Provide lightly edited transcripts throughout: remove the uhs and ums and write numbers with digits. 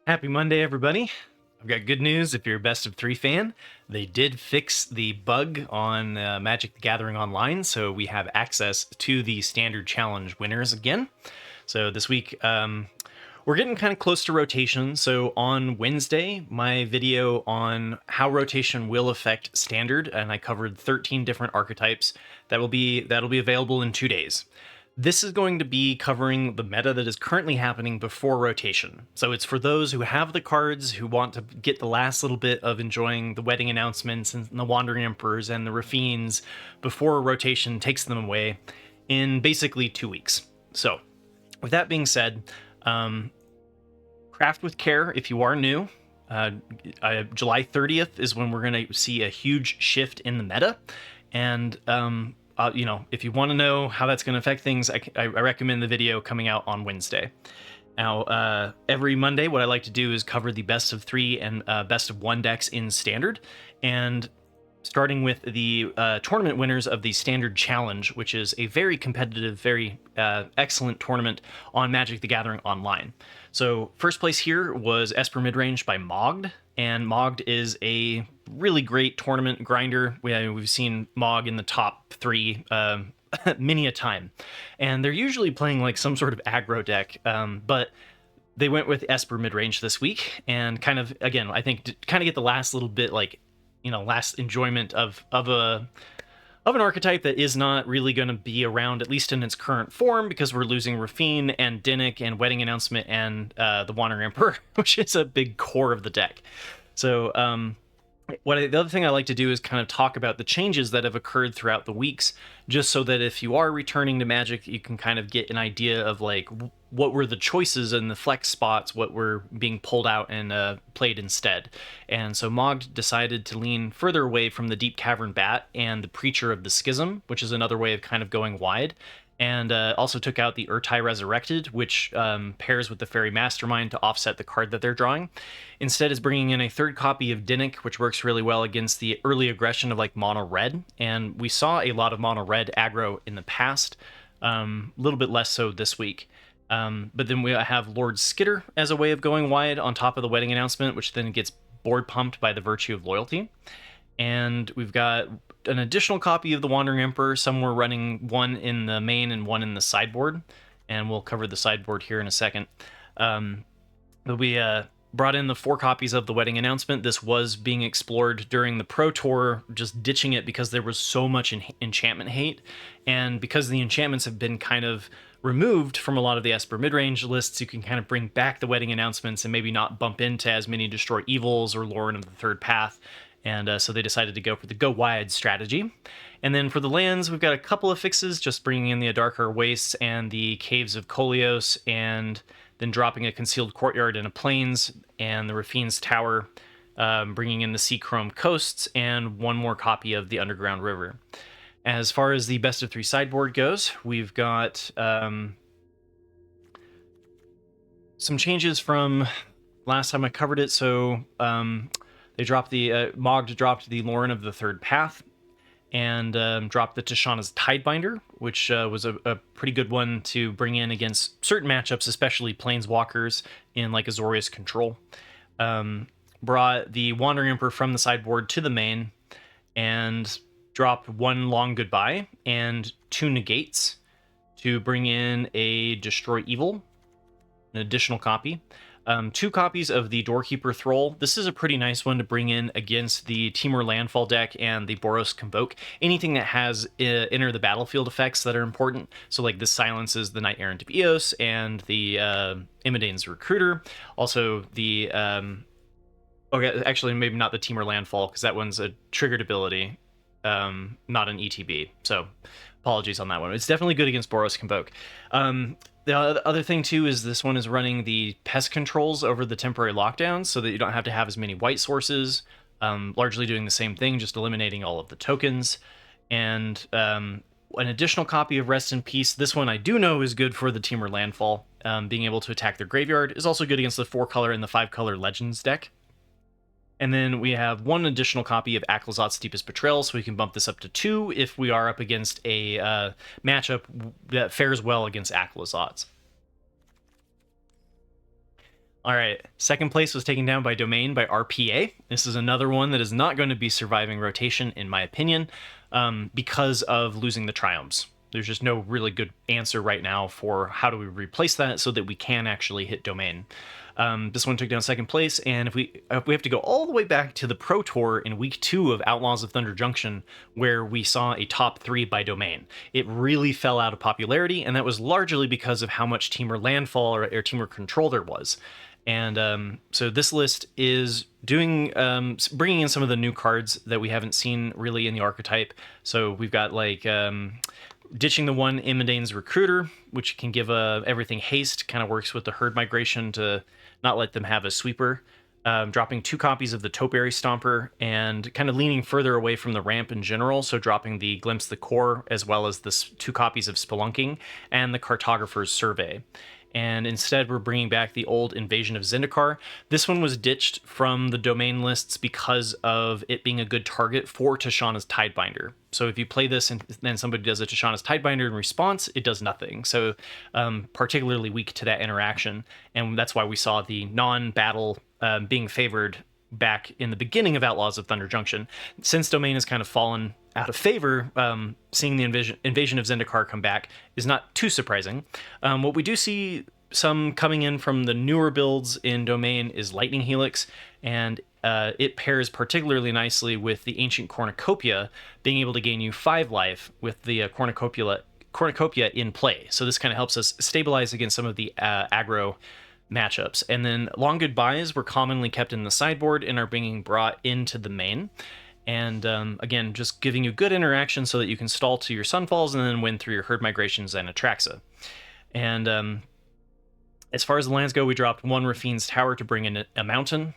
Happy Monday, everybody. I've got good news if you're a best of 3 fan. They did fix the bug on Magic the Gathering Online, so we have access to the standard challenge winners again. So this week, we're getting kind of close to rotation. So on Wednesday, my video on how rotation will affect standard, and I covered 13 different archetypes, that'll be available in 2 days. This is going to be covering the meta that is currently happening before rotation. So it's for those who have the cards, who want to get the last little bit of enjoying the wedding announcements and the Wandering Emperors and the Raffines before rotation takes them away in basically 2 weeks. So with that being said, craft with care if you are new. July 30th is when we're going to see a huge shift in the meta. And if you want to know how that's going to affect things, I recommend the video coming out on Wednesday. Now, every Monday, what I like to do is cover the best of 3 and best of 1 decks in Standard, and starting with the tournament winners of the Standard Challenge, which is a very competitive, very excellent tournament on Magic the Gathering Online. So first place here was Esper Midrange by Mogged, and Mogged is a really great tournament grinder. We've seen Mog in the top 3 many a time, and they're usually playing like some sort of aggro deck, but they went with Esper Midrange this week, and kind of, again, I think to kind of get the last little bit, last enjoyment of an archetype that is not really going to be around, at least in its current form, because we're losing Raffine and Dinnik and Wedding Announcement and the Wandering Emperor, which is a big core of the deck. So the other thing I like to do is kind of talk about the changes that have occurred throughout the weeks, just so that if you are returning to Magic, you can kind of get an idea of like what were the choices and the flex spots, what were being pulled out and played instead. And so Mogged decided to lean further away from the Deep Cavern Bat and the Preacher of the Schism, which is another way of kind of going wide. And also took out the Urtai Resurrected, which pairs with the Fairy Mastermind to offset the card that they're drawing. Instead is bringing in a 3rd copy of Dinnik, which works really well against the early aggression of like mono red. And we saw a lot of mono red aggro in the past, a little bit less so this week. But then we have Lord Skitter as a way of going wide on top of the Wedding Announcement, which then gets board pumped by the Virtue of Loyalty. And we've got an additional copy of the Wandering Emperor. Some were running one in the main and one in the sideboard, and we'll cover the sideboard here in a second. But we brought in the 4 copies of the Wedding Announcement. This was being explored during the Pro Tour, just ditching it because there was so much enchantment hate, and because the enchantments have been kind of removed from a lot of the Esper Midrange lists, you can kind of bring back the Wedding Announcements and maybe not bump into as many Destroy Evils or Lauren of the Third Path. And so they decided to go for the go wide strategy. And then for the lands, we've got a couple of fixes, just bringing in the Adarkar Wastes and the Caves of Koleos, and then dropping a Concealed Courtyard and a Plains, and the Raffine's Tower, bringing in the Sea Chrome Coasts, and one more copy of the Underground River. As far as the best of 3 sideboard goes, we've got some changes from last time I covered it. So they dropped Mogged dropped the Lauren of the Third Path, and dropped the Tishana's Tidebinder, which was a pretty good one to bring in against certain matchups, especially Planeswalkers in like Azorius Control. Brought the Wandering Emperor from the sideboard to the main, and dropped 1 Long Goodbye and 2 Negates to bring in a Destroy Evil, an additional copy. 2 copies of the Doorkeeper Thrall. This is a pretty nice one to bring in against the Temur Landfall deck and the Boros Convoke. Anything that has enter the battlefield effects that are important. So like this silences the Knight Errant of Eos and the Imidane's Recruiter. Also the okay, actually maybe not the Temur Landfall, because that one's a triggered ability, not an ETB. So apologies on that one. It's definitely good against Boros Convoke. The other thing, too, is this one is running the pest controls over the temporary lockdowns so that you don't have to have as many white sources, largely doing the same thing, just eliminating all of the tokens. And an additional copy of Rest in Peace. This one I do know is good for the Temur Landfall. Being able to attack their graveyard is also good against the 4-color and the 5-color Legends deck. And then we have 1 additional copy of Aclazot's Deepest Betrayal, so we can bump this up to 2 if we are up against a matchup that fares well against Aclazot's. All right, second place was taken down by Domain by RPA. This is another one that is not going to be surviving rotation, in my opinion, because of losing the Triomes. There's just no really good answer right now for how do we replace that so that we can actually hit Domain. This one took down second place, and if we have to go all the way back to the Pro Tour in week 2 of Outlaws of Thunder Junction, where we saw a top 3 by Domain. It really fell out of popularity, and that was largely because of how much Temur landfall or Temur Control there was. And so this list is doing bringing in some of the new cards that we haven't seen really in the archetype. So we've got like ditching the one Imidane's Recruiter, which can give everything haste, kind of works with the herd migration to not let them have a sweeper. Dropping 2 copies of the Topiary Stomper and kind of leaning further away from the ramp in general, so dropping the Glimpse the Core as well as the 2 copies of Spelunking and the Cartographer's Survey. And instead we're bringing back the old Invasion of Zendikar. This one was ditched from the Domain lists because of it being a good target for Tishana's Tidebinder. So if you play this and then somebody does a Tishana's Tidebinder in response, it does nothing. So particularly weak to that interaction, and that's why we saw the non-battle being favored back in the beginning of Outlaws of Thunder Junction. Since Domain has kind of fallen out of favor, seeing the Invasion of Zendikar come back is not too surprising. What we do see some coming in from the newer builds in Domain is Lightning Helix, and it pairs particularly nicely with the Ancient Cornucopia, being able to gain you 5 life with the Cornucopia in play. So this kind of helps us stabilize against some of the aggro matchups. And then Long Goodbyes were commonly kept in the sideboard and are being brought into the main. And again, just giving you good interaction so that you can stall to your Sunfalls and then win through your Herd Migrations and Atraxa. And as far as the lands go, we dropped 1 Rafine's Tower to bring in a mountain.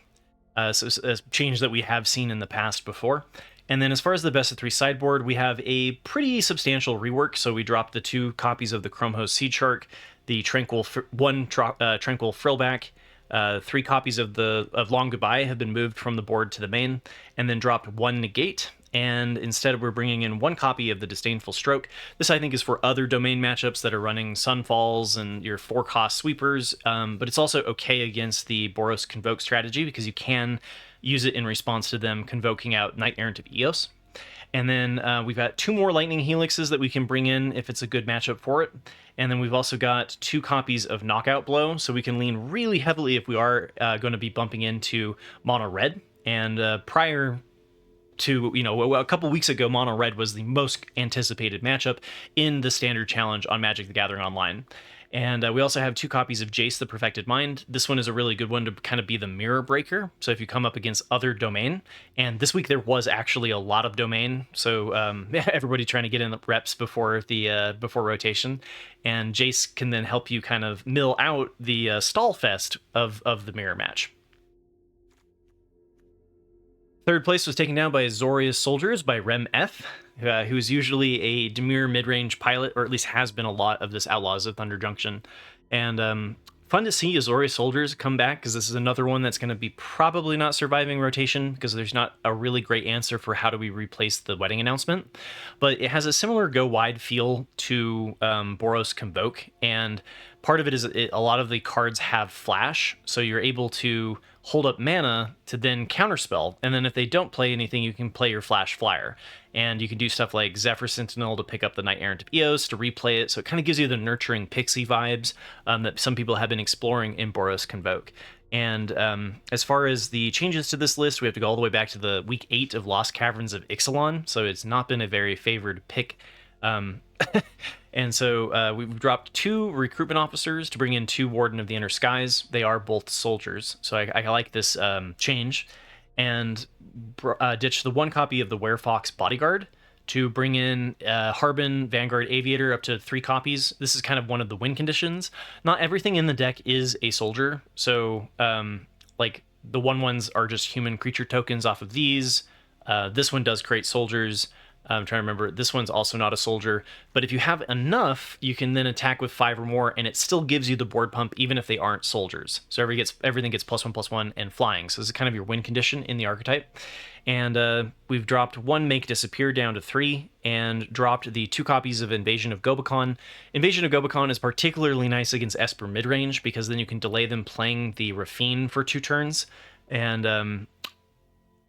So a change that we have seen in the past before. And then as far as the best of 3 sideboard, we have a pretty substantial rework. So we dropped the 2 copies of the Chromehose Seed Shark, the Tranquil Frillback, 3 copies of Long Goodbye have been moved from the board to the main, and then dropped 1 Negate. And instead we're bringing in 1 copy of the Disdainful Stroke. This I think is for other Domain matchups that are running Sunfalls and your 4-cost sweepers, but it's also okay against the Boros Convoke strategy because you can use it in response to them convoking out Knight Errant of Eos. And then we've got 2 more Lightning Helixes that we can bring in if it's a good matchup for it. And then we've also got 2 copies of Knockout Blow, so we can lean really heavily if we are going to be bumping into Mono Red. And prior to, a couple weeks ago, Mono Red was the most anticipated matchup in the Standard Challenge on Magic the Gathering Online. And we also have 2 copies of Jace the Perfected Mind. This one is a really good one to kind of be the mirror breaker. So if you come up against other Domain, and this week there was actually a lot of Domain, so everybody trying to get in the reps before rotation, and Jace can then help you kind of mill out the stall fest of the mirror match. Third place was taken down by Azorius Soldiers by Rem F, who is usually a Temur Midrange pilot, or at least has been a lot of this Outlaws of Thunder Junction. And fun to see Azorius Soldiers come back, because this is another one that's going to be probably not surviving rotation, because there's not a really great answer for how do we replace the wedding announcement. But it has a similar go-wide feel to Boros Convoke, and part of it is a lot of the cards have flash, so you're able to hold up mana to then counterspell, and then if they don't play anything, you can play your flash flyer. And you can do stuff like Zephyr Sentinel to pick up the Knight Errant of Eos to replay it, so it kind of gives you the nurturing pixie vibes that some people have been exploring in Boros Convoke. And as far as the changes to this list, we have to go all the way back to the week 8 of Lost Caverns of Ixalan, so it's not been a very favored pick. And so we've dropped 2 recruitment officers to bring in 2 Warden of the Inner Skies. They are both soldiers, so I like this change. And ditch the 1 copy of the Werefox Bodyguard to bring in Harbin Vanguard Aviator, up to 3 copies. This is kind of one of the win conditions. Not everything in the deck is a soldier, so like the 1/1s are just human creature tokens off of these. This one does create soldiers. I'm trying to remember. This one's also not a soldier, but if you have enough, you can then attack with 5 or more, and it still gives you the board pump even if they aren't soldiers. So everything gets +1/+1 and flying. So this is kind of your win condition in the archetype. And we've dropped 1 Make Disappear down to 3, and dropped the 2 copies of Invasion of Gobakon. Invasion of Gobakon is particularly nice against Esper Midrange, because then you can delay them playing the Rafine for 2 turns. And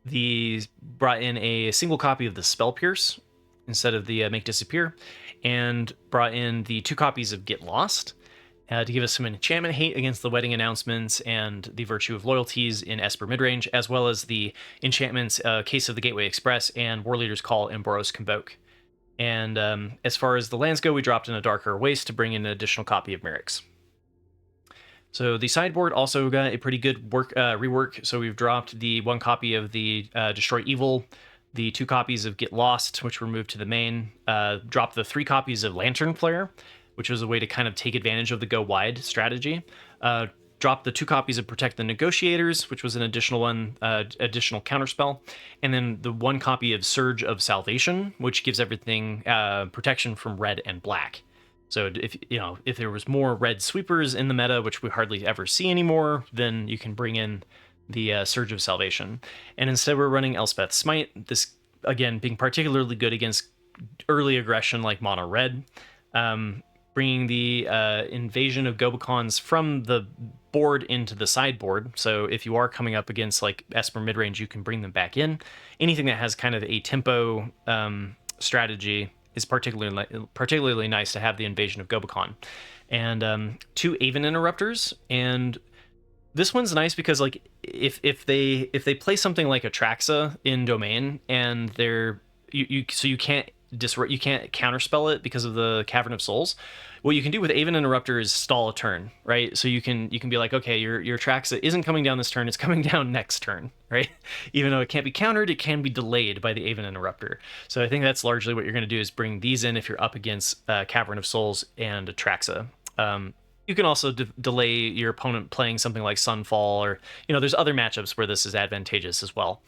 these brought in a single copy of the Spell Pierce instead of the Make Disappear, and brought in the 2 copies of Get Lost to give us some enchantment hate against the Wedding Announcements and the Virtue of Loyalties in Esper Midrange, as well as the enchantments Case of the Gateway Express and War Leader's Call in Boros Convoke. And as far as the lands go, we dropped in a Darker Waste to bring in an additional copy of Merrick's. So the sideboard also got a pretty good rework. So we've dropped the 1 copy of the Destroy Evil, the 2 copies of Get Lost, which were moved to the main, dropped the 3 copies of Lantern Flare, which was a way to kind of take advantage of the go wide strategy, dropped the 2 copies of Protect the Negotiators, which was an additional one, additional counterspell, and then the 1 copy of Surge of Salvation, which gives everything protection from red and black. So if there was more red sweepers in the meta, which we hardly ever see anymore, then you can bring in the Surge of Salvation. And instead we're running Elspeth's Smite, this again being particularly good against early aggression like mono red, bringing the Invasion of Gobakons from the board into the sideboard. So if you are coming up against like Esper Midrange, you can bring them back in. Anything that has kind of a tempo strategy is particularly nice to have the Invasion of Gobakon. And 2 Aven Interrupters, and this one's nice because like if they play something like Atraxa in Domain, and you can't counterspell it because of the Cavern of Souls. What you can do with Aven Interrupter is stall a turn, right? So you can be like, okay, your Atraxa isn't coming down this turn, it's coming down next turn, right? Even though it can't be countered, it can be delayed by the Aven Interrupter. So I think that's largely what you're going to do, is bring these in if you're up against Cavern of Souls and Atraxa. You can also delay your opponent playing something like Sunfall, or there's other matchups where this is advantageous as well.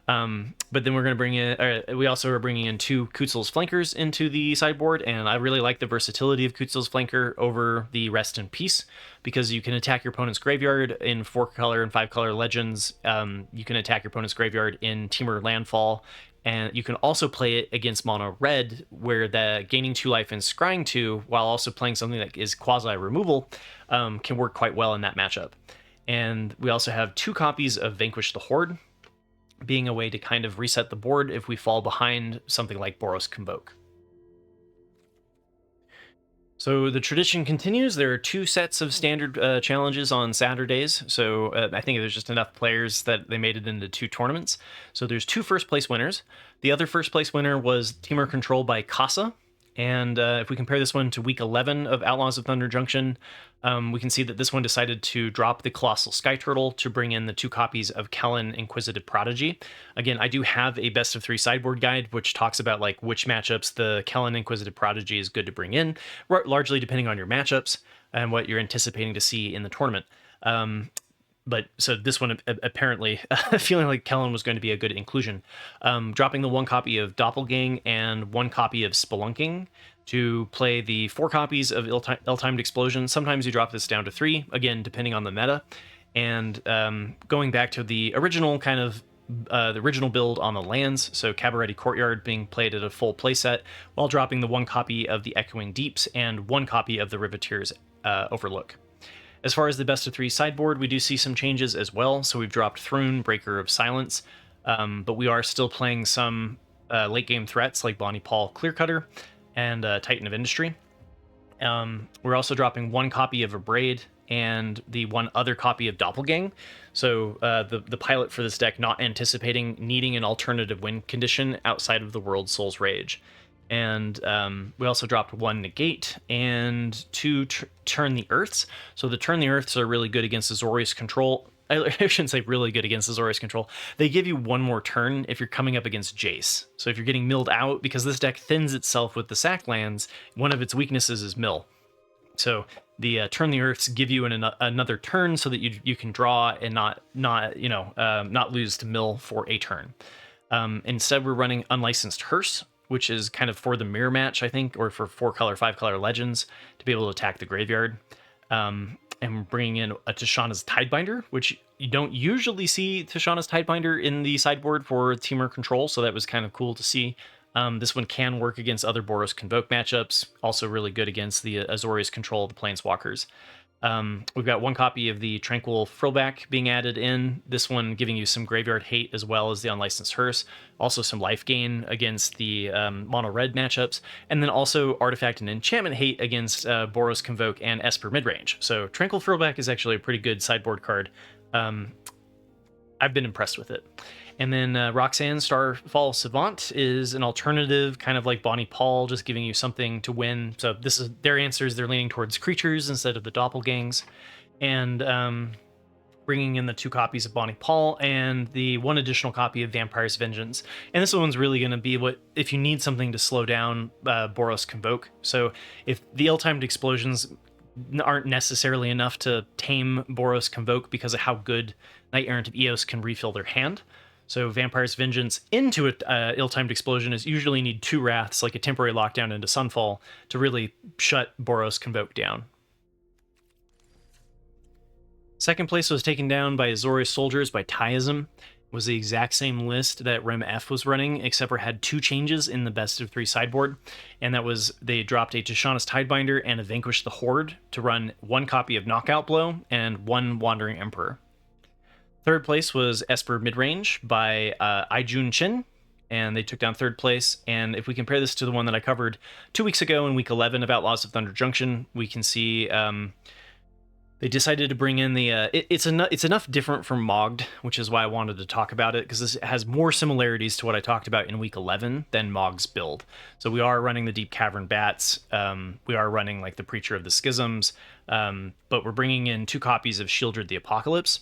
But then we're going to bring in, we also are bringing in 2 Kutzel's Flankers into the sideboard, and I really like the versatility of Kutzel's Flanker over the Rest in Peace, because you can attack your opponent's graveyard in 4-color and 5-color legends. You can attack your opponent's graveyard in Temur Landfall, and you can also play it against mono red, where the gaining 2 life and scrying 2, while also playing something that is quasi removal, can work quite well in that matchup. And we also have 2 copies of Vanquish the Horde, being a way to kind of reset the board if we fall behind something like Boros Convoke. So the tradition continues. There are 2 sets of standard challenges on Saturdays. So I think there's just enough players that they made it into 2 tournaments. So there's 2 first place winners. The other first place winner was Temur Control by Casa. And if we compare this one to week 11 of Outlaws of Thunder Junction, we can see that this one decided to drop the Colossal Sky Turtle to bring in the 2 copies of Kellen Inquisitive Prodigy. Again, I do have a best of 3 sideboard guide, which talks about like which matchups the Kellen Inquisitive Prodigy is good to bring in, largely depending on your matchups and what you're anticipating to see in the tournament. But so this one apparently feeling like Kellen was going to be a good inclusion. Dropping the 1 copy of Doppelgang and 1 copy of Spelunking to play the 4 copies of Ill-Timed Explosion. Sometimes you drop this down to 3, again, depending on the meta. And going back to the original kind of the original build on the lands, so Cabaretti Courtyard being played at a full playset, while dropping the 1 copy of the Echoing Deeps and 1 copy of the Riveteer's Overlook. As far as the best of 3 sideboard, we do see some changes as well. So we've dropped Thrune, Breaker of Silence, but we are still playing some late game threats like Bonnie Paul Clearcutter and Titan of Industry. We're also dropping 1 copy of Abrade and the 1 other copy of Doppelgang. So the pilot for this deck not anticipating needing an alternative win condition outside of the World Soul's Rage. And we also dropped 1 Negate and 2 Turn the Earths. So the Turn the Earths are really good against Azorius Control. I shouldn't say really good against Azorius Control. They give you 1 more turn if you're coming up against Jace. So if you're getting milled out, because this deck thins itself with the sack lands, one of its weaknesses is mill. So the Turn the Earths give you another turn so that you can draw and not lose to mill for a turn. Instead, we're running Unlicensed Hearse, which is kind of for the mirror match, I think, or for 4-color, 5-color legends to be able to attack the graveyard. And bringing in a Tishana's Tidebinder, which you don't usually see Tishana's Tidebinder in the sideboard for Temur Control, so that was kind of cool to see. This one can work against other Boros Convoke matchups, also really good against the Azorius Control, the Planeswalkers. We've got one copy of the Tranquil Frillback being added in, this one giving you some graveyard hate as well as the Unlicensed Hearse, also some life gain against the mono-red matchups, and then also artifact and enchantment hate against Boros Convoke and Esper Midrange. So Tranquil Frillback is actually a pretty good sideboard card. I've been impressed with it. And then Roxanne Starfall Savant is an alternative, kind of like Bonnie Paul, just giving you something to win. So this is their answers. They're leaning towards creatures instead of the doppelgangs. And bringing in the 2 copies of Bonnie Paul and the 1 additional copy of Vampire's Vengeance. And this one's really going to be what, if you need something to slow down Boros Convoke. So if the ill-timed explosions aren't necessarily enough to tame Boros Convoke because of how good Knight Errant of Eos can refill their hand. So Vampire's Vengeance into a ill-timed explosion is usually need 2 Wraths, like a temporary lockdown into Sunfall, to really shut Boros Convoke down. Second place was taken down by Azorius Soldiers by Tyism. It was the exact same list that Rem F was running, except for had 2 changes in the best of 3 sideboard. And that was they dropped a Tishana's Tidebinder and a Vanquish the Horde to run 1 copy of Knockout Blow and 1 Wandering Emperor. Third place was Esper Midrange by Junction, and they took down 3rd place. And if we compare this to the one that I covered 2 weeks ago in week 11 of Outlaws of Thunder Junction, we can see they decided to bring in the it's enough different from Mogged, which is why I wanted to talk about it, because this has more similarities to what I talked about in week 11 than Mogg's build. So we are running the Deep Cavern Bats, we are running like the Preacher of the Schisms, but we're bringing in 2 copies of Sheoldred the Apocalypse.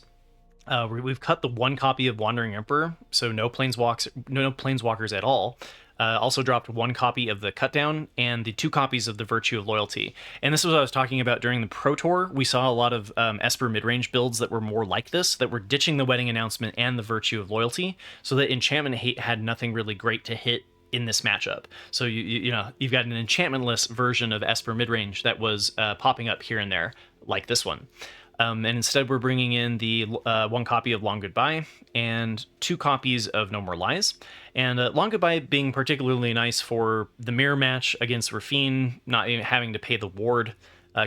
We've cut the 1 copy of Wandering Emperor, so no planeswalkers at all. Also dropped 1 copy of the Cutdown and the 2 copies of the Virtue of Loyalty. And this was what I was talking about during the Pro Tour. We saw a lot of Esper Midrange builds that were more like this, that were ditching the Wedding Announcement and the Virtue of Loyalty, so that Enchantment Hate had nothing really great to hit in this matchup. So you know, you've got an enchantmentless version of Esper Midrange that was popping up here and there, like this one. And instead we're bringing in the 1 copy of Long Goodbye and 2 copies of No More Lies. And Long Goodbye being particularly nice for the mirror match against Rafine, not even having to pay the ward,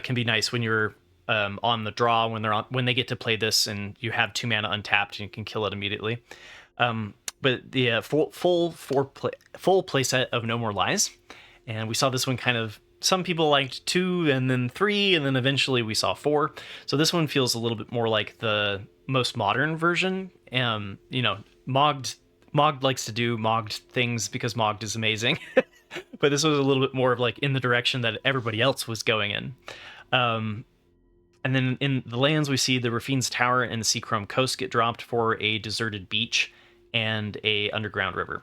can be nice when you're on the draw, when they get to play this and you have 2 mana untapped and you can kill it immediately. But the full playset of No More Lies, and we saw this one kind of. Some people liked 2 and then 3, and then eventually we saw 4. So this one feels a little bit more like the most modern version. You know, Mogged likes to do Mogged things because Mogged is amazing. But this was a little bit more of like in the direction that everybody else was going in. And then in the lands, we see the Rafine's Tower and the Seachrome Coast get dropped for a Deserted Beach and a Underground River.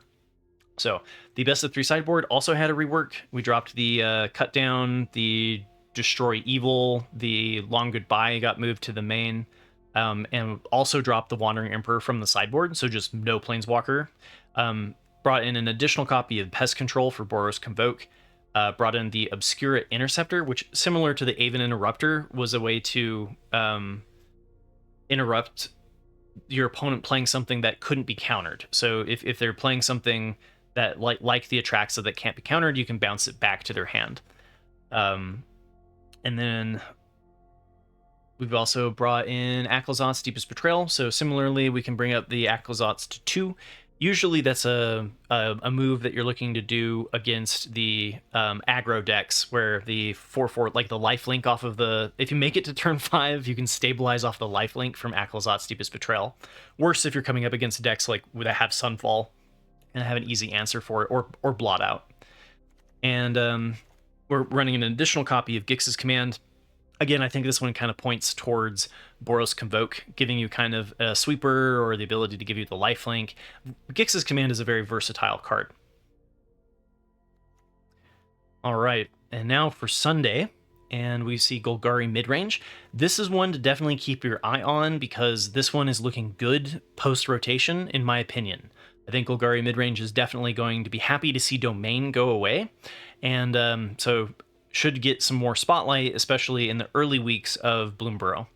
So the best of 3 sideboard also had a rework. We dropped the Cut Down, the Destroy Evil, the Long Goodbye got moved to the main, and also dropped the Wandering Emperor from the sideboard, so just no Planeswalker. Brought in an additional copy of Pest Control for Boros Convoke. Brought in the Obscura Interceptor, which, similar to the Aven Interrupter, was a way to interrupt your opponent playing something that couldn't be countered. So if they're playing something that like the Atraxa that can't be countered, you can bounce it back to their hand. And then we've also brought in Aclazot's Deepest Betrayal. So similarly, we can bring up the Aclazot's to 2. Usually that's a move that you're looking to do against the aggro decks, where the 4/4, like the lifelink off of the... If you make it to turn 5, you can stabilize off the lifelink from Aclazot's Deepest Betrayal. Worse if you're coming up against decks like that have Sunfall and have an easy answer for it, or Blot Out. And we're running an additional copy of Gix's Command. Again, I think this one kind of points towards Boros Convoke, giving you kind of a sweeper or the ability to give you the lifelink. Gix's Command is a very versatile card. All right, and now for Sunday, and we see Golgari Midrange. This is one to definitely keep your eye on, because this one is looking good post-rotation, in my opinion. I think Golgari Midrange is definitely going to be happy to see Domain go away, and so should get some more spotlight, especially in the early weeks of Bloomburrow.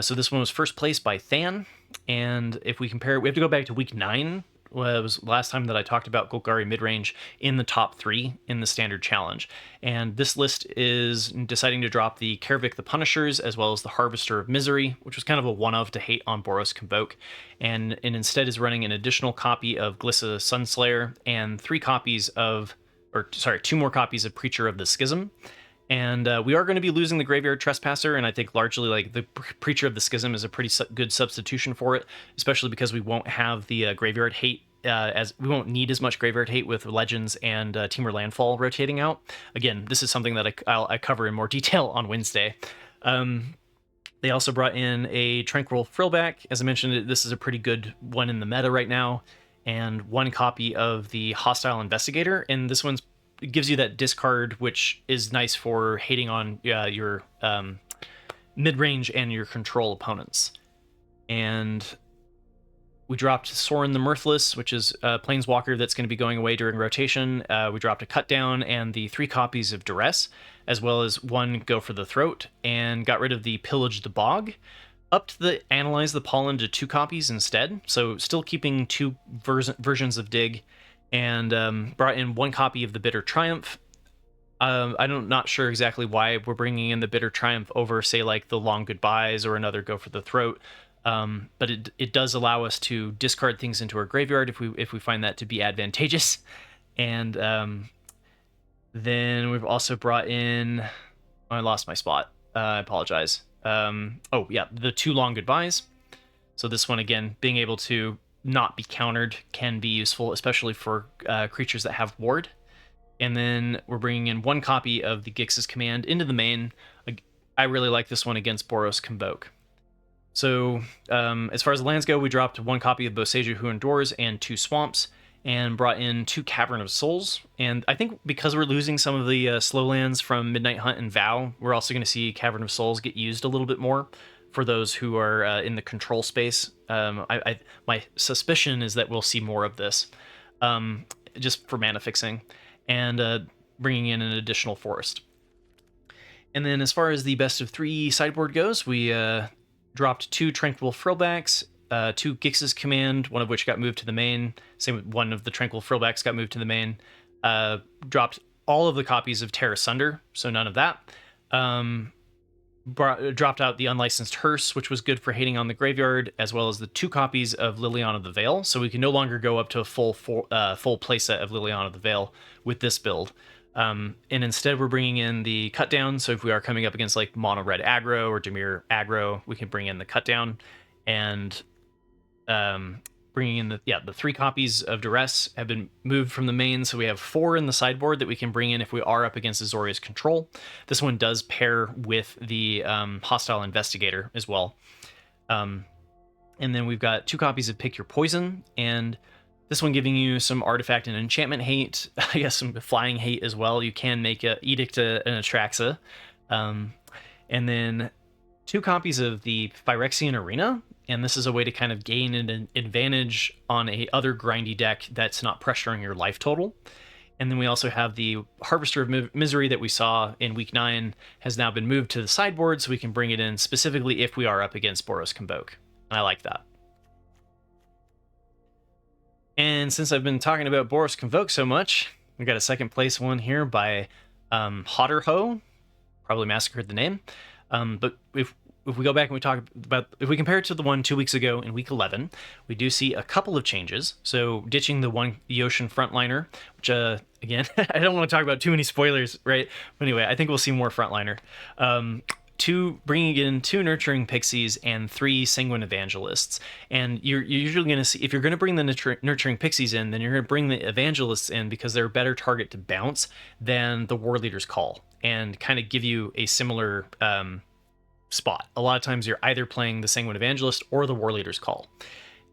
So this one was first placed by Than, and if we compare, we have to go back to week 9. Well, it was last time that I talked about Golgari Midrange in the top 3 in the standard challenge. And this list is deciding to drop the Karavik the Punishers as well as the Harvester of Misery, which was kind of a one-of to hate on Boros Convoke, and instead is running an additional copy of Glissa Sunslayer and 2 more copies of Preacher of the Schism. And we are going to be losing the Graveyard Trespasser, and I think largely like the Preacher of the Schism is a pretty good substitution for it, especially because we won't have the Graveyard Hate, as we won't need as much Graveyard Hate with Legends and Temur Landfall rotating out. Again, this is something that I cover in more detail on Wednesday. They also brought in a Tranquil Frillback. As I mentioned, this is a pretty good one in the meta right now, and 1 copy of the Hostile Investigator, and this one's gives you that discard, which is nice for hating on your mid-range and your control opponents. And we dropped Sorin the Mirthless, which is a Planeswalker that's going to be going away during rotation. We dropped a Cut Down and the 3 copies of Duress, as well as 1 Go for the Throat, and got rid of the Pillage the Bog. Upped the Analyze the Pollen to 2 copies instead, so still keeping 2 versions of Dig, and brought in 1 copy of the Bitter Triumph. I'm not sure exactly why we're bringing in the Bitter Triumph over, say, like the Long Goodbyes or another Go for the Throat, but it does allow us to discard things into our graveyard if we find that to be advantageous. And then we've also brought in... Oh, I lost my spot. I apologize. Oh, yeah, the 2 Long Goodbyes. So this one, again, being able to not be countered can be useful, especially for creatures that have ward. And then we're bringing in 1 copy of the Gix's Command into the main. I really like this one against Boros Convoke. So as far as the lands go, we dropped 1 copy of Boseiju Who Endures and 2 Swamps, and brought in 2 Cavern of Souls. And I think because we're losing some of the slow lands from Midnight Hunt and Vow, we're also going to see Cavern of Souls get used a little bit more for those who are in the control space. My suspicion is that we'll see more of this, just for mana fixing, and bringing in an additional forest. And then as far as the best of 3 sideboard goes, we dropped 2 Tranquil Frillbacks, 2 Gix's Command, one of which got moved to the main. Same with 1 of the Tranquil Frillbacks got moved to the main. Dropped all of the copies of Terra Sunder, so none of that. Dropped out the Unlicensed Hearse, which was good for hating on the graveyard, as well as the 2 copies of Liliana of the Veil, so we can no longer go up to a full playset of Liliana of the Veil with this build. And instead we're bringing in the Cut Down, so if we are coming up against like Mono Red Aggro or Dimir Aggro, we can bring in the Cut Down, and bringing in the 3 copies of Duress have been moved from the main, so we have 4 in the sideboard that we can bring in if we are up against Azorius Control. This one does pair with the Hostile Investigator as well. And then we've got 2 copies of Pick Your Poison, and this one giving you some artifact and enchantment hate, I guess some flying hate as well. You can make an Edict an Atraxa. And then 2 copies of the Phyrexian Arena, and this is a way to kind of gain an advantage on a other grindy deck that's not pressuring your life total. And then we also have the Harvester of Misery that we saw in week 9 has now been moved to the sideboard, so we can bring it in specifically if we are up against Boros Convoke. And I like that. And since I've been talking about Boros Convoke so much, we got a second place one here by Hotterho. Probably massacred the name. But if we go back and we talk about, if we compare it to the one 2 weeks ago in week 11, we do see a couple of changes. So ditching the 1 Yoshin Frontliner, which again, I don't want to talk about too many spoilers, right? But anyway, I think we'll see more Frontliner. 2 bringing in 2 Nurturing Pixies and 3 Sanguine Evangelists. And you're usually going to see, if you're going to bring the Nurturing Pixies in, then you're going to bring the Evangelists in because they're a better target to bounce than the War Leader's Call, and kind of give you a similar spot. A lot of times you're either playing the Sanguine Evangelist or the War Leader's Call.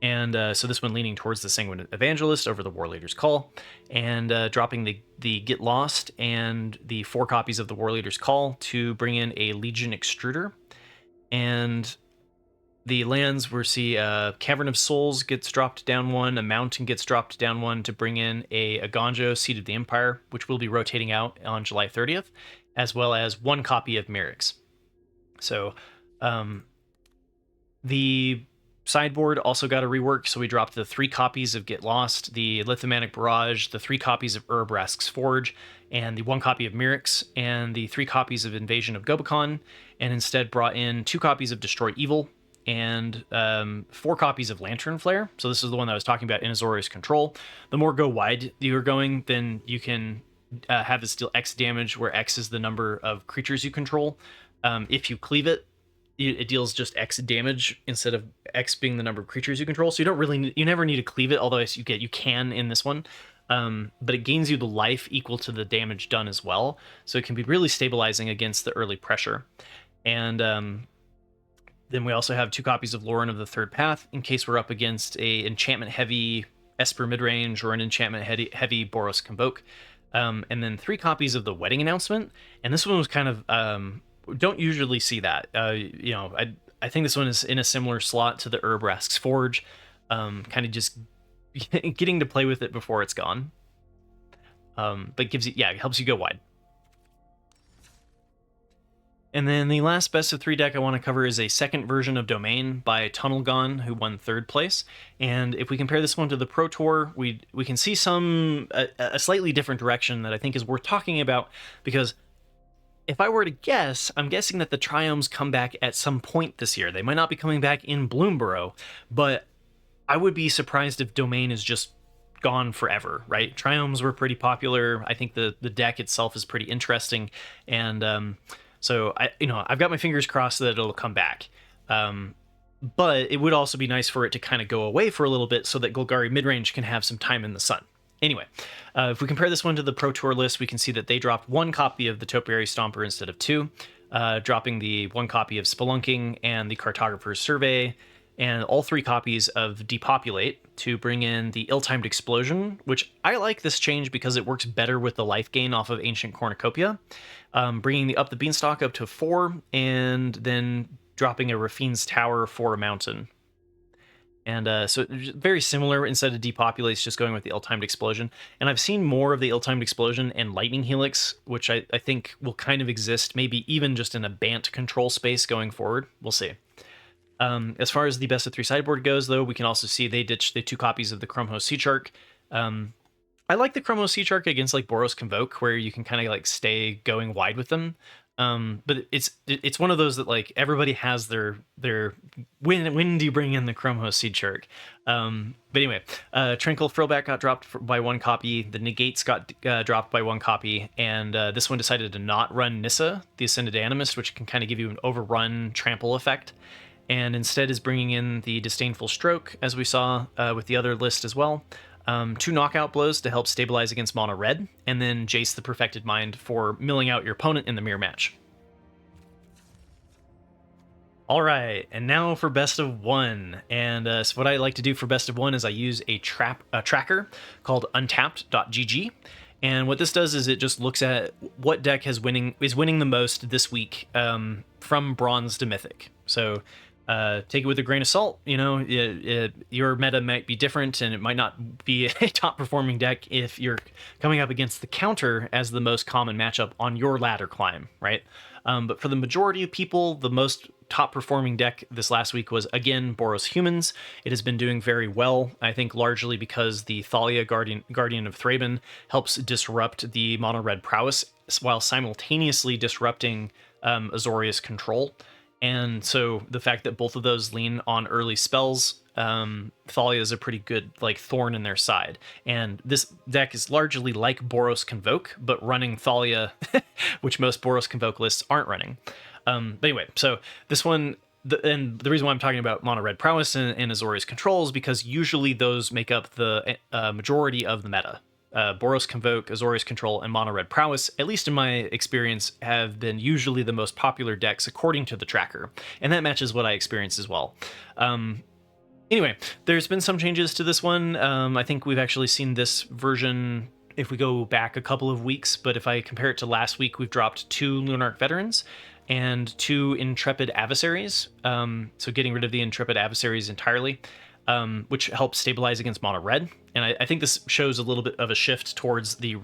And so this one leaning towards the Sanguine Evangelist over the War Leader's Call, and dropping the Get Lost and the 4 copies of the War Leader's Call to bring in a Legion Extruder. And The lands we see Cavern of Souls gets dropped down 1, a Mountain gets dropped down 1 to bring in a Agonjo, Seat of the Empire, which will be rotating out on July 30th, as well as 1 copy of Mirix. So the sideboard also got a rework, so we dropped the 3 copies of Get Lost, the Lithomantic Barrage, the 3 copies of Urabrask's Forge, and the 1 copy of Mirix, and the 3 copies of Invasion of Gobakon, and instead brought in 2 copies of Destroy Evil, and 4 copies of Lantern Flare. So this is the one that I was talking about in Azorius Control. The more go wide you're going, then you can have this deal X damage, where X is the number of creatures you control. If you cleave it, it deals just X damage instead of X being the number of creatures you control. So you never need to cleave it, although you can in this one. But it gains you the life equal to the damage done as well. So it can be really stabilizing against the early pressure. And then we also have 2 copies of Lauren of the Third Path in case we're up against a enchantment heavy Esper Midrange or an enchantment heavy Boros Convoke. And then 3 copies of the Wedding Announcement. And this one was kind of don't usually see that. I think this one is in a similar slot to the Urabrask's Forge, kind of just getting to play with it before it's gone. But it helps you go wide. And then the last best of 3 deck I want to cover is a second version of Domain by TunnelGaan, who won 3rd place. And if we compare this one to the Pro Tour, we can see a slightly different direction that I think is worth talking about, because if I were to guess, I'm guessing that the Triomes come back at some point this year. They might not be coming back in Bloomborough, but I would be surprised if Domain is just gone forever, right? Triomes were pretty popular. I think the deck itself is pretty interesting, and so I've got my fingers crossed that it'll come back. But it would also be nice for it to kind of go away for a little bit so that Golgari Midrange can have some time in the sun. Anyway, if we compare this one to the Pro Tour list, we can see that they dropped 1 copy of the Topiary Stomper instead of 2, dropping the 1 copy of Spelunking and the Cartographer's Survey, and all 3 copies of Depopulate to bring in the Ill-Timed Explosion, which I like this change because it works better with the life gain off of Ancient Cornucopia, bringing the Up the Beanstalk up to 4, and then dropping a Rafine's Tower for a mountain. And so very similar. Instead of Depopulate, it's just going with the Ill-Timed Explosion. And I've seen more of the Ill-Timed Explosion and Lightning Helix, which I think will kind of exist, maybe even just in a Bant control space going forward. We'll see. As far as the best of 3 sideboard goes, though, we can also see they ditched the 2 copies of the Chromho Sea Shark. I like the Chromho Sea Shark against like Boros Convoke, where you can kind of like stay going wide with them. But it's one of those that like everybody has their when do you bring in the Chromho Sea Shark? But anyway, Tranquil Frillback got dropped by 1 copy. The Negates got dropped by 1 copy, and this one decided to not run Nissa, the Ascended Animist, which can kind of give you an overrun trample effect, and instead is bringing in the Disdainful Stroke, as we saw with the other list as well. 2 knockout blows to help stabilize against mono red, and then Jace the Perfected Mind for milling out your opponent in the mirror match. All right, and now for best of 1. And so what I like to do for best of 1 is I use a tracker called untapped.gg. And what this does is it just looks at what deck is winning the most this week from bronze to mythic. So take it with a grain of salt. Your meta might be different, and it might not be a top performing deck if you're coming up against the counter as the most common matchup on your ladder climb, right? But for the majority of people, the most top performing deck this last week was, again, Boros Humans. It has been doing very well, I think largely because the Thalia Guardian of Thraben helps disrupt the mono red Prowess while simultaneously disrupting Azorius Control. And so the fact that both of those lean on early spells, Thalia is a pretty good like thorn in their side. And this deck is largely like Boros Convoke, but running Thalia, which most Boros Convoke lists aren't running. But anyway, so this one, and the reason why I'm talking about mono red Prowess and Azorius Control is because usually those make up the majority of the meta. Boros Convoke, Azorius Control, and Mono Red Prowess, at least in my experience, have been usually the most popular decks according to the tracker, and that matches what I experienced as well. Anyway, there's been some changes to this one. I think we've actually seen this version if we go back a couple of weeks, but if I compare it to last week, we've dropped 2 Lunarch Veterans. and 2 Intrepid Adversaries. So getting rid of the Intrepid Adversaries entirely, which helps stabilize against mono red. And I think this shows a little bit of a shift towards the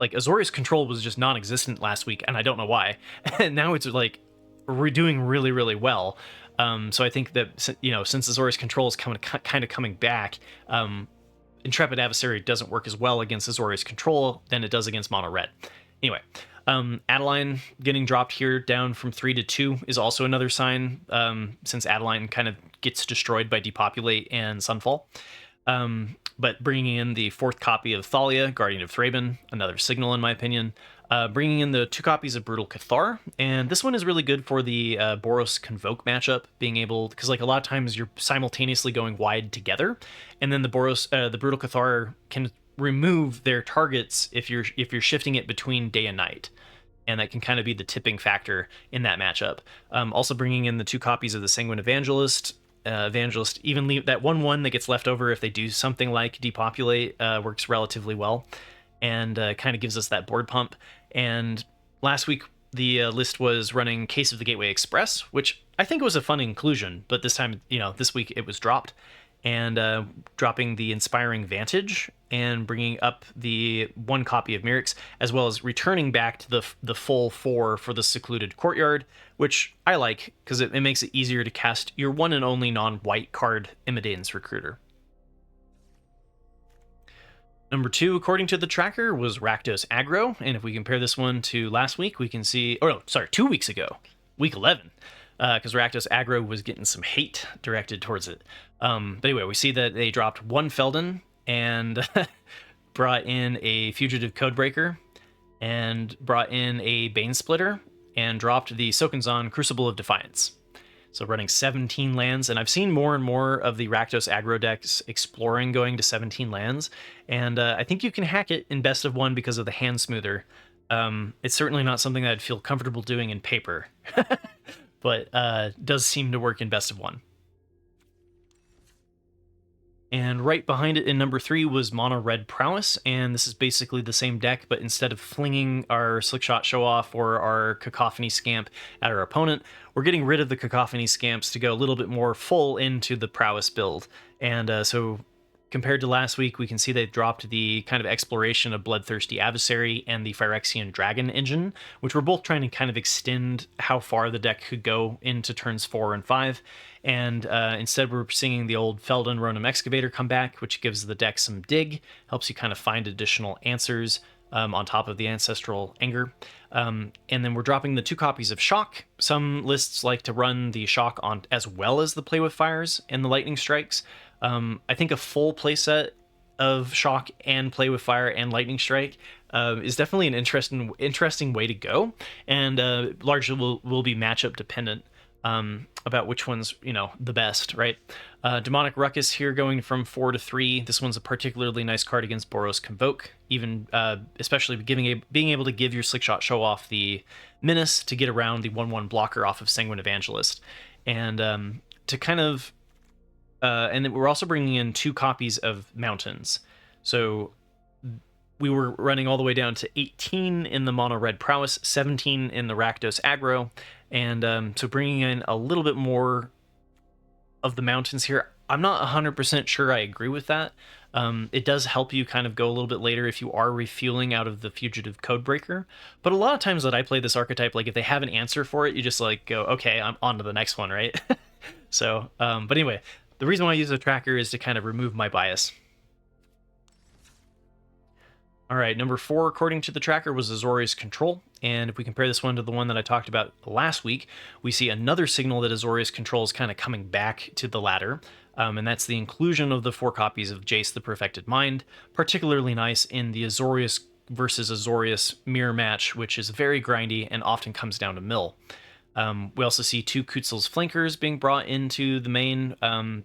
like Azorius Control was just non-existent last week, and I don't know why. And now it's like we're doing really, really well. So I think that since Azorius Control is kind of coming back, Intrepid Adversary doesn't work as well against Azorius Control than it does against mono red. Anyway, Adeline getting dropped here down from 3 to 2 is also another sign, since Adeline kind of gets destroyed by Depopulate and Sunfall. But bringing in the 4th copy of Thalia, Guardian of Thraben, another signal in my opinion. Bringing in the 2 copies of Brutal Cathar, and this one is really good for the Boros Convoke matchup, being able, because like a lot of times you're simultaneously going wide together, and then the Brutal Cathar can remove their targets if you're shifting it between day and night, and that can kind of be the tipping factor in that matchup. Also bringing in the 2 copies of the Sanguine Evangelist. Even leave that 1/1 that gets left over if they do something like Depopulate, works relatively well, and kind of gives us that board pump. And last week the list was running Case of the Gateway Express, which I think was a fun inclusion, but this time, this week it was dropped. And dropping the Inspiring Vantage and bringing up the 1 copy of Mirix, as well as returning back to the full 4 for the Secluded Courtyard, which I like because it makes it easier to cast your one and only non-white card, Imidane's Recruiter. Number 2, according to the tracker, was Rakdos Aggro, and if we compare this one to last week, we can see, 2 weeks ago, week 11, because Rakdos Aggro was getting some hate directed towards it. But anyway, we see that they dropped 1 Feldon and brought in a Fugitive Codebreaker and brought in a Bane Splitter and dropped the Sokenzan Crucible of Defiance. So running 17 lands, and I've seen more and more of the Rakdos Aggro decks exploring going to 17 lands, and I think you can hack it in best of 1 because of the hand smoother. It's certainly not something that I'd feel comfortable doing in paper, but does seem to work in best of 1. And right behind it in number 3 was Mono Red Prowess, and this is basically the same deck, but instead of flinging our Slickshot Show Off or our Cacophony Scamp at our opponent, we're getting rid of the Cacophony Scamps to go a little bit more full into the Prowess build. And so compared to last week, we can see they've dropped the kind of exploration of Bloodthirsty Adversary and the Phyrexian Dragon engine, which were both trying to kind of extend how far the deck could go into turns 4 and 5. And instead we're seeing the old Feldon Ronom Excavator come back, which gives the deck some dig, helps you kind of find additional answers on top of the Ancestral Anger. And then we're dropping the 2 copies of Shock. Some lists like to run the Shock on as well as the Play with Fires and the Lightning Strikes. I think a full playset of Shock and Play with Fire and Lightning Strike is definitely an interesting way to go, and largely will be matchup dependent. About which one's, the best, right? Demonic Ruckus here going from 4 to 3. This one's a particularly nice card against Boros Convoke, even especially being able to give your Slickshot Show Off the Menace to get around the 1/1 blocker off of Sanguine Evangelist. And to kind of... and then we're also bringing in 2 copies of Mountains. So we were running all the way down to 18 in the Mono Red Prowess, 17 in the Rakdos Aggro, and so bringing in a little bit more of the Mountains here. I'm not 100% sure I agree with that. It does help you kind of go a little bit later if you are refueling out of the Fugitive Codebreaker, but a lot of times that I play this archetype, like if they have an answer for it, you just like go, okay, I'm on to the next one, right? So, but anyway, the reason why I use a tracker is to kind of remove my bias. All right, number 4, according to the tracker, was Azorius Control. And if we compare this one to the one that I talked about last week, we see another signal that Azorius Control is kind of coming back to the ladder. And that's the inclusion of the 4 copies of Jace the Perfected Mind, particularly nice in the Azorius versus Azorius mirror match, which is very grindy and often comes down to mill. We also see 2 Kutzel's Flankers being brought into the main.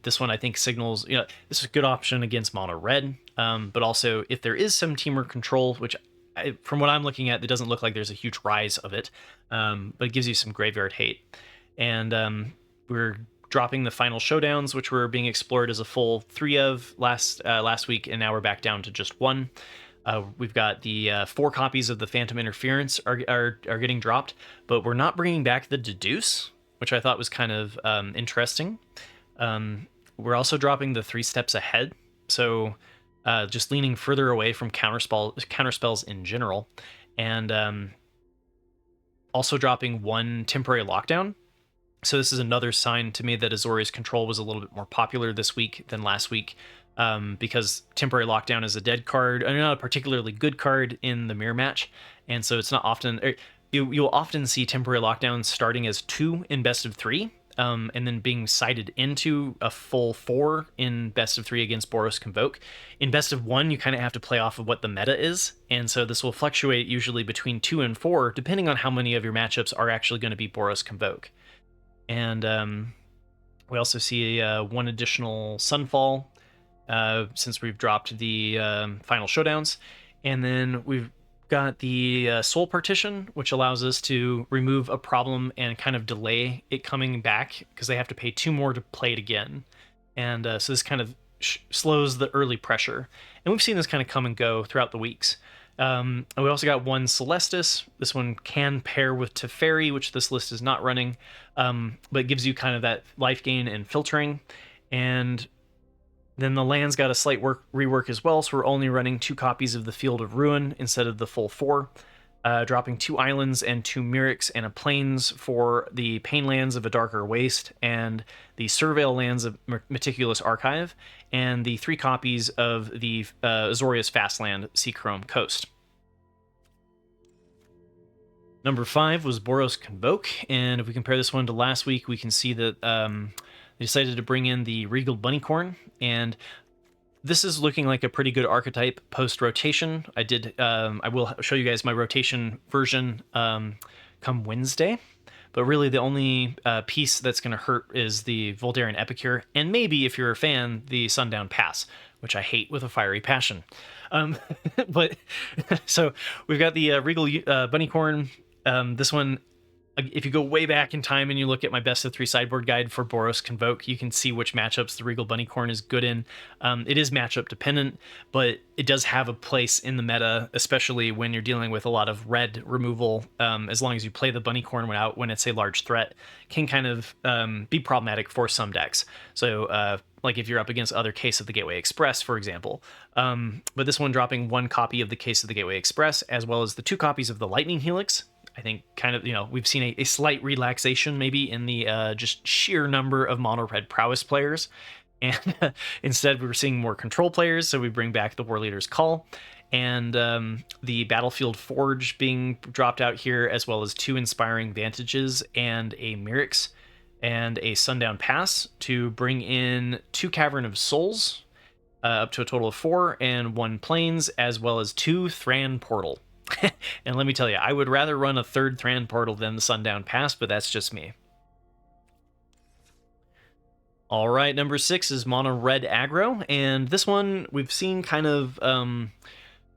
This one I think signals, this is a good option against mono red, but also if there is some Temur Control, which from what I'm looking at, it doesn't look like there's a huge rise of it, but it gives you some graveyard hate. And we're dropping the Final Showdowns, which were being explored as a full 3 of last week, and now we're back down to just 1. We've got the 4 copies of the Phantom Interference are getting dropped, but we're not bringing back the Deduce, which I thought was kind of interesting. We're also dropping the 3 Steps Ahead, so just leaning further away from counterspells in general, and also dropping 1 Temporary Lockdown. So this is another sign to me that Azorius Control was a little bit more popular this week than last week, because Temporary Lockdown is a dead card, and not a particularly good card in the mirror match, and so it's not often... You'll often see Temporary Lockdown starting as 2 in best of 3, and then being sided into a full 4 in best of 3 against Boros Convoke. In best of 1, you kind of have to play off of what the meta is, and so this will fluctuate usually between 2 and 4, depending on how many of your matchups are actually going to be Boros Convoke. And we also see 1 additional Sunfall, since we've dropped the final showdowns, and then we've got the Soul Partition, which allows us to remove a problem and kind of delay it coming back, because they have to pay 2 more to play it again. And so this kind of slows the early pressure. And we've seen this kind of come and go throughout the weeks. And we also got 1 Celestis. This one can pair with Teferi, which this list is not running, but gives you kind of that life gain and filtering. And then the land's got a slight rework as well, so we're only running 2 copies of the Field of Ruin instead of the full 4, dropping 2 islands and 2 Myrics and a plains for the Pain lands of A Darker Waste and the Surveil lands of Meticulous Archive, and the 3 copies of the Azorius Fastland Seachrome Coast. Number 5 was Boros Convoke, and if we compare this one to last week, we can see that they decided to bring in the Regal Bunnycorn, and this is looking like a pretty good archetype post-rotation. I will show you guys my rotation version come Wednesday, but really the only piece that's going to hurt is the Voldaren Epicure, and maybe, if you're a fan, the Sundown Pass, which I hate with a fiery passion. But so we've got the Regal Bunnycorn. This one, if you go way back in time and you look at my best of 3 sideboard guide for Boros Convoke, you can see which matchups the Regal Bunnycorn is good in. It is matchup dependent, but it does have a place in the meta, especially when you're dealing with a lot of red removal. As long as you play the Bunnycorn when it's a large threat, can kind of be problematic for some decks. So like if you're up against other Case of the Gateway Express, for example. But this one dropping 1 copy of the Case of the Gateway Express, as well as the 2 copies of the Lightning Helix. I think kind of, we've seen a slight relaxation maybe in the just sheer number of mono red prowess players. And instead we're seeing more control players, so we bring back the War Leader's Call. And the Battlefield Forge being dropped out here, as well as 2 Inspiring Vantages and a Myrics and a Sundown Pass to bring in 2 Cavern of Souls, up to a total of 4, and 1 Plains, as well as 2 Thran Portal. And let me tell you, I would rather run a 3rd Thran Portal than the Sundown Pass, but that's just me. All right, number 6 is Mono Red Aggro, and this one we've seen kind of...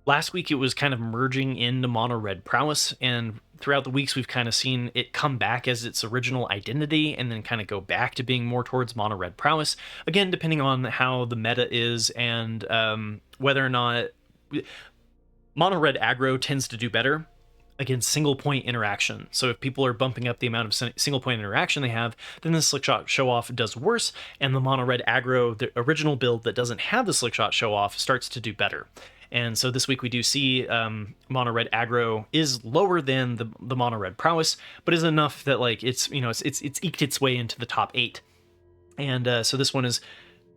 last week it was kind of merging into Mono Red Prowess, and throughout the weeks we've kind of seen it come back as its original identity and then kind of go back to being more towards Mono Red Prowess. Again, depending on how the meta is and whether or not... Mono Red Aggro tends to do better against single point interaction. So if people are bumping up the amount of single point interaction they have, then the Slickshot Show Off does worse, and the Mono Red Aggro, the original build that doesn't have the Slickshot Show Off, starts to do better. And so this week we do see Mono Red Aggro is lower than the Mono Red Prowess, but is enough that like it's eked its way into the top 8. And so this one is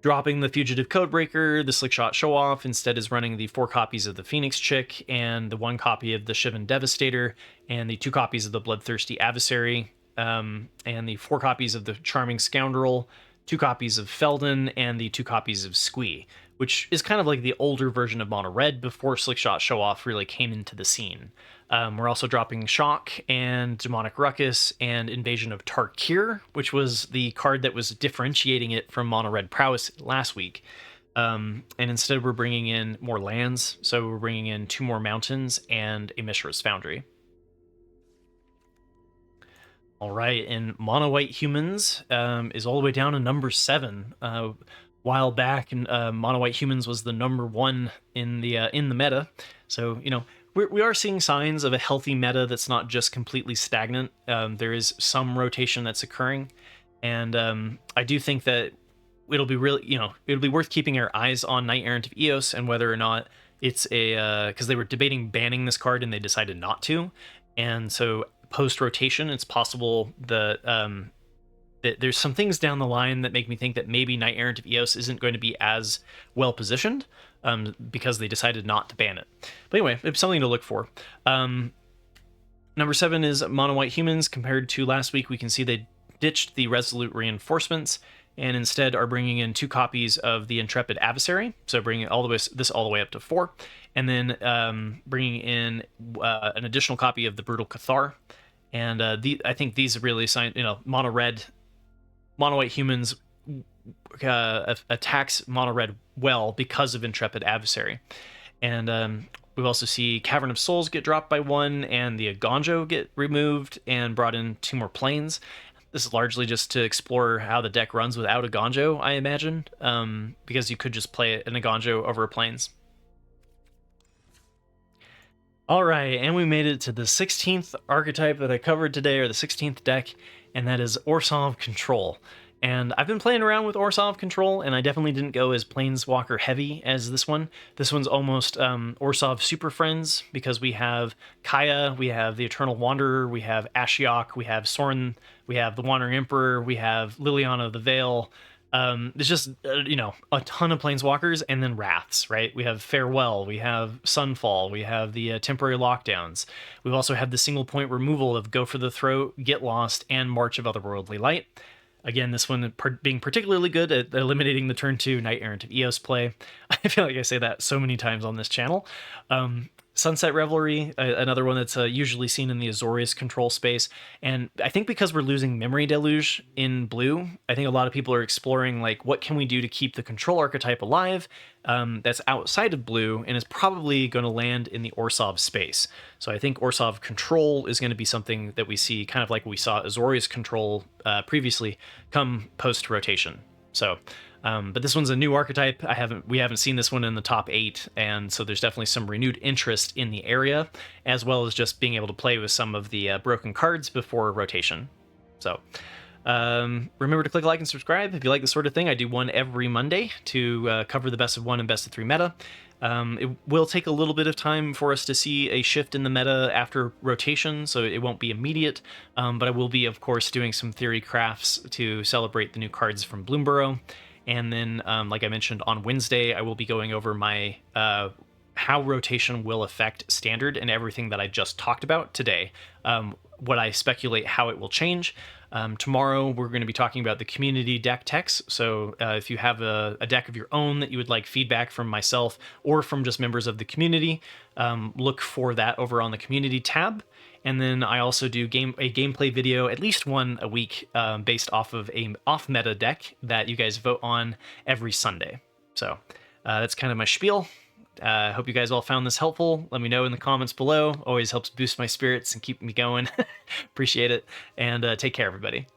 dropping the Fugitive Codebreaker, the Slickshot Show Off, instead is running the 4 copies of the Phoenix Chick and the 1 copy of the Shivan Devastator and the 2 copies of the Bloodthirsty Adversary, and the 4 copies of the Charming Scoundrel, 2 copies of Felden, and the 2 copies of Squee, which is kind of like the older version of Mono Red before Slickshot Show Off really came into the scene. We're also dropping Shock and Demonic Ruckus and Invasion of Tarkir, which was the card that was differentiating it from Mono Red Prowess last week. And instead we're bringing in more lands, so we're bringing in 2 more mountains and a Mishra's Foundry. All right, and Mono White Humans is all the way down to number 7. while back, and Mono White Humans was the #1 in the meta. So we are seeing signs of a healthy meta that's not just completely stagnant. There is some rotation that's occurring, and I do think that it'll be it'll be worth keeping our eyes on Knight Errant of Eos and whether or not it's a because they were debating banning this card and they decided not to, and so post rotation it's possible that there's some things down the line that make me think that maybe Knight Errant of Eos isn't going to be as well positioned because they decided not to ban it. But anyway, it's something to look for. Number 7 is Mono White Humans. Compared to last week, we can see they ditched the Resolute Reinforcements and instead are bringing in 2 copies of the Intrepid Adversary, so bringing all the way up to 4, and then bringing in an additional copy of the Brutal Cathar. And I think these really sign, Mono White Humans attacks Mono Red well because of Intrepid Adversary. And we also see Cavern of Souls get dropped by 1, and the Agonjo get removed and brought in 2 more planes. This is largely just to explore how the deck runs without a Agonjo, I imagine, because you could just play an Agonjo over planes. All right, and we made it to the 16th archetype that I covered today, or the 16th deck, and that is Orzhov Control. And I've been playing around with Orzhov Control, and I definitely didn't go as Planeswalker heavy as this one. This one's almost Orzhov Super Friends, because we have Kaya, we have the Eternal Wanderer, we have Ashiok, we have Sorin, we have the Wandering Emperor, we have Liliana of the Veil. There's just, a ton of Planeswalkers, and then Wraths, right? We have Farewell, we have Sunfall, we have the Temporary Lockdowns. We've also had the single point removal of Go for the Throat, Get Lost, and March of Otherworldly Light. Again, this one being particularly good at eliminating the turn 2 Knight Errant of Eos play. I feel like I say that so many times on this channel. Sunset Revelry, another one that's usually seen in the Azorius Control space. And I think because we're losing Memory Deluge in blue, I think a lot of people are exploring, like, what can we do to keep the control archetype alive that's outside of blue, and is probably going to land in the Orzhov space. So I think Orzhov Control is going to be something that we see, kind of like we saw Azorius Control previously, come post-rotation. So... but this one's a new archetype. We haven't seen this one in the top 8, and so there's definitely some renewed interest in the area, as well as just being able to play with some of the broken cards before rotation. So remember to click like and subscribe if you like this sort of thing. I do one every Monday to cover the best of 1 and best of 3 meta. It will take a little bit of time for us to see a shift in the meta after rotation, so it won't be immediate, but I will be, of course, doing some theory crafts to celebrate the new cards from Bloomburrow. And then, like I mentioned, on Wednesday, I will be going over my how rotation will affect Standard and everything that I just talked about today. What I speculate how it will change. Tomorrow, we're going to be talking about the community deck techs. So if you have a deck of your own that you would like feedback from myself or from just members of the community, look for that over on the community tab. And then I also do a gameplay video, at least one a week, based off of a off-meta deck that you guys vote on every Sunday. So that's kind of my spiel. I hope you guys all found this helpful. Let me know in the comments below. Always helps boost my spirits and keep me going. Appreciate it. And take care, everybody.